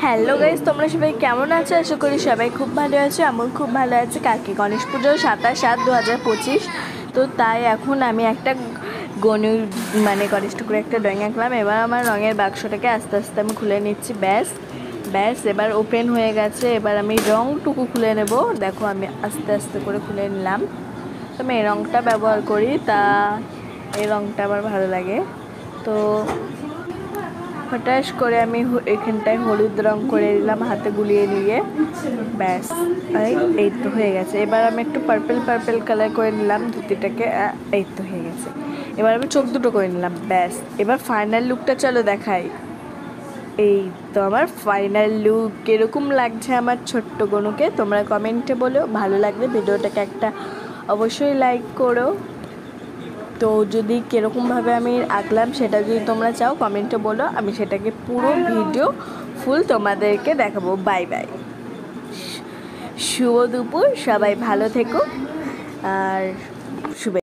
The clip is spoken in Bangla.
হ্যালো গাইস, তোমরা সবাই কেমন আছো? আশা করি সবাই খুব ভালো আছো। আমি খুব ভালো আছি। কালকে গণেশ পুজো 27/7/2025। তো তাই এখন আমি একটা গণেশ ঠাকুরের একটা ড্রয়িং আঁকলাম। এবার আমার রঙের বাক্সটাকে আস্তে আস্তে আমি খুলে নিচ্ছি। ব্যাস ব্যাস এবার ওপেন হয়ে গেছে। এবার আমি রঙটুকু খুলে নেব। দেখো আমি আস্তে আস্তে করে খুলে নিলাম। তো আমি এই রঙটা ব্যবহার করি, এই রঙটা আমার ভালো লাগে। তো হঠাৎ করে আমি এখানটায় হলুদ রং করে দিলাম হাতে গুলিয়ে নিয়ে। ব্যাস এই তো হয়ে গেছে। এবার আমি একটু পার্পেল কালার করে নিলাম ধুতিটাকে। এই তো হয়ে গেছে। এবার আমি চোখ দুটো করে নিলাম। ব্যাস এবার ফাইনাল লুকটা চলো দেখাই। এই তো আমার ফাইনাল লুক। কীরকম লাগছে আমার ছোট্ট গনুকে তোমরা কমেন্টে বলো। ভালো লাগলে ভিডিওটাকে একটা অবশ্যই লাইক করো। তো যদি কীরকমভাবে আমি আঁকলাম সেটা যদি তোমরা চাও কমেন্টে বলো, আমি সেটাকে পুরো ভিডিও ফুল তোমাদেরকে দেখাবো। বাই বাই, শুভ দুপুর, সবাই ভালো থেকো। আর